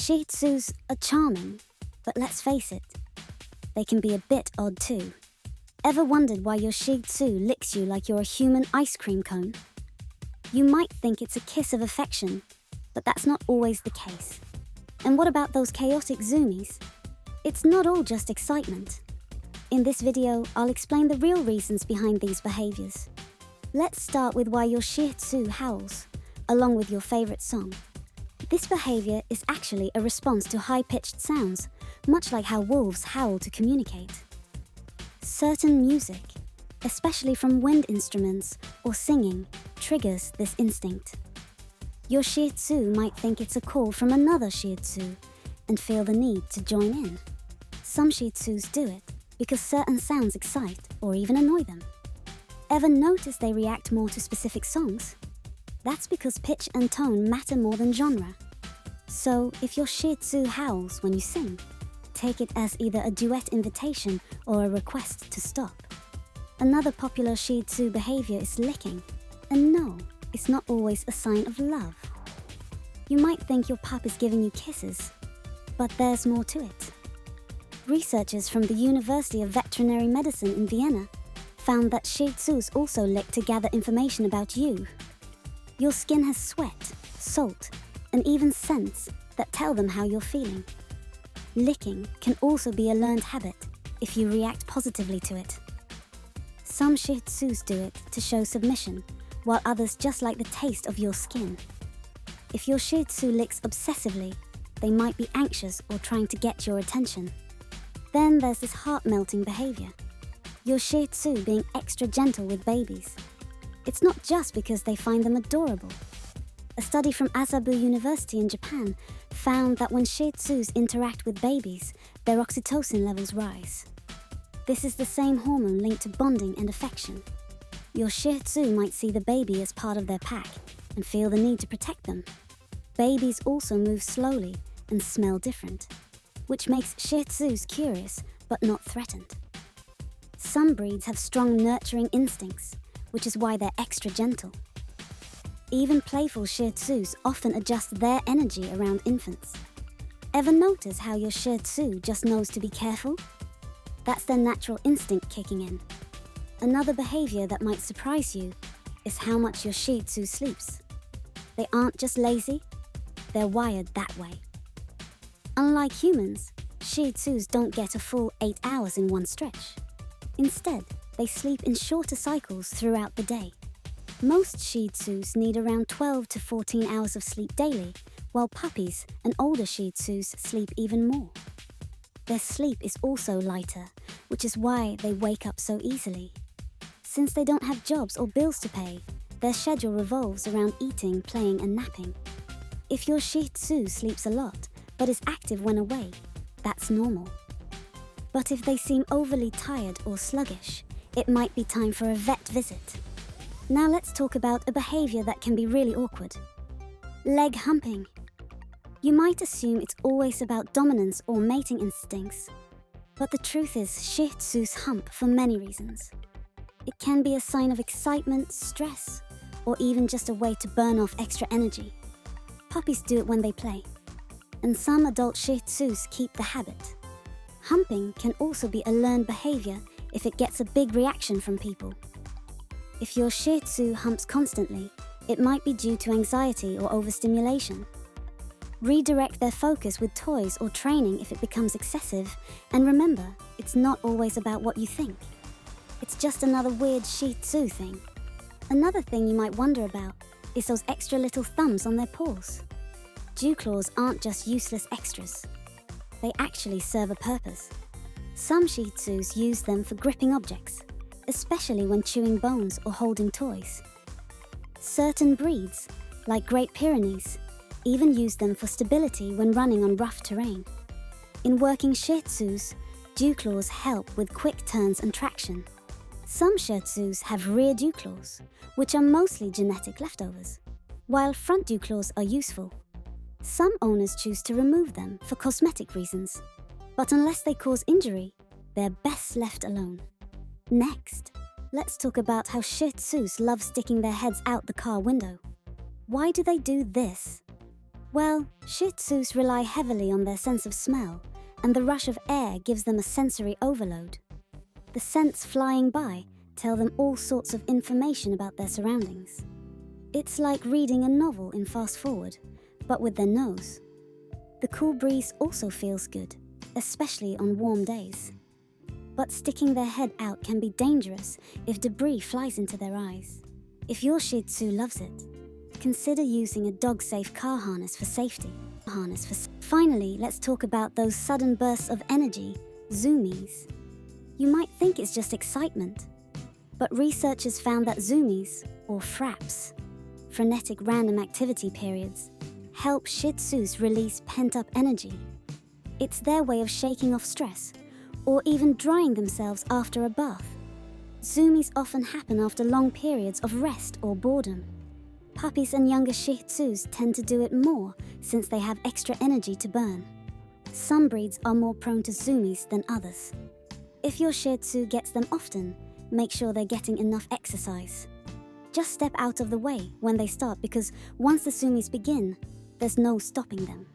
Shih Tzus are charming, but let's face it, they can be a bit odd too. Ever wondered why your Shih Tzu licks you like you're a human ice cream cone? You might think it's a kiss of affection, but that's not always the case. And what about those chaotic zoomies? It's not all just excitement. In this video, I'll explain the real reasons behind these behaviors. Let's start with why your Shih Tzu howls, along with your favorite song. This behavior is actually a response to high-pitched sounds, much like how wolves howl to communicate. Certain music, especially from wind instruments or singing, triggers this instinct. Your Shih Tzu might think it's a call from another Shih Tzu and feel the need to join in. Some Shih Tzus do it because certain sounds excite or even annoy them. Ever notice they react more to specific songs? That's because pitch and tone matter more than genre. So, if your Shih Tzu howls when you sing, take it as either a duet invitation or a request to stop. Another popular Shih Tzu behavior is licking. And no, it's not always a sign of love. You might think your pup is giving you kisses, but there's more to it. Researchers from the University of Veterinary Medicine in Vienna found that Shih Tzus also lick to gather information about you. Your skin has sweat, salt, and even scents that tell them how you're feeling. Licking can also be a learned habit if you react positively to it. Some Shih Tzus do it to show submission, while others just like the taste of your skin. If your Shih Tzu licks obsessively, they might be anxious or trying to get your attention. Then there's this heart-melting behavior. Your Shih Tzu being extra gentle with babies. It's not just because they find them adorable. A study from Asabu University in Japan found that when Shih Tzus interact with babies, their oxytocin levels rise. This is the same hormone linked to bonding and affection. Your Shih Tzu might see the baby as part of their pack and feel the need to protect them. Babies also move slowly and smell different, which makes Shih Tzus curious but not threatened. Some breeds have strong nurturing instincts, which is why they're extra gentle. Even playful Shih Tzus often adjust their energy around infants. Ever notice how your Shih Tzu just knows to be careful? That's their natural instinct kicking in. Another behavior that might surprise you is how much your Shih Tzu sleeps. They aren't just lazy, they're wired that way. Unlike humans, Shih Tzus don't get a full 8 hours in one stretch. Instead, they sleep in shorter cycles throughout the day. Most Shih Tzus need around 12 to 14 hours of sleep daily, while puppies and older Shih Tzus sleep even more. Their sleep is also lighter, which is why they wake up so easily. Since they don't have jobs or bills to pay, their schedule revolves around eating, playing, and napping. If your Shih Tzu sleeps a lot, but is active when away, that's normal. But if they seem overly tired or sluggish, it might be time for a vet visit. Now let's talk about a behavior that can be really awkward. Leg humping. You might assume it's always about dominance or mating instincts, but the truth is Shih Tzus hump for many reasons. It can be a sign of excitement, stress, or even just a way to burn off extra energy. Puppies do it when they play, and some adult Shih Tzus keep the habit. Humping can also be a learned behavior if it gets a big reaction from people. If your Shih Tzu humps constantly, it might be due to anxiety or overstimulation. Redirect their focus with toys or training if it becomes excessive, and remember, it's not always about what you think. It's just another weird Shih Tzu thing. Another thing you might wonder about is those extra little thumbs on their paws. Dew claws aren't just useless extras. They actually serve a purpose. Some Shih Tzus use them for gripping objects, especially when chewing bones or holding toys. Certain breeds, like Great Pyrenees, even use them for stability when running on rough terrain. In working Shih Tzus, dew claws help with quick turns and traction. Some Shih Tzus have rear dew claws, which are mostly genetic leftovers, while front dew claws are useful. Some owners choose to remove them for cosmetic reasons, but unless they cause injury, they're best left alone. Next, let's talk about how Shih Tzus love sticking their heads out the car window. Why do they do this? Well, Shih Tzus rely heavily on their sense of smell, and the rush of air gives them a sensory overload. The scents flying by tell them all sorts of information about their surroundings. It's like reading a novel in fast forward, but with their nose. The cool breeze also feels good, especially on warm days. But sticking their head out can be dangerous if debris flies into their eyes. If your Shih Tzu loves it, consider using a dog-safe car harness for safety. Finally, let's talk about those sudden bursts of energy, zoomies. You might think it's just excitement, but researchers found that zoomies, or fraps, frenetic random activity periods, help Shih Tzus release pent-up energy. It's their way of shaking off stress, or even drying themselves after a bath. Zoomies often happen after long periods of rest or boredom. Puppies and younger Shih Tzus tend to do it more since they have extra energy to burn. Some breeds are more prone to zoomies than others. If your Shih Tzu gets them often, make sure they're getting enough exercise. Just step out of the way when they start, because once the zoomies begin, there's no stopping them.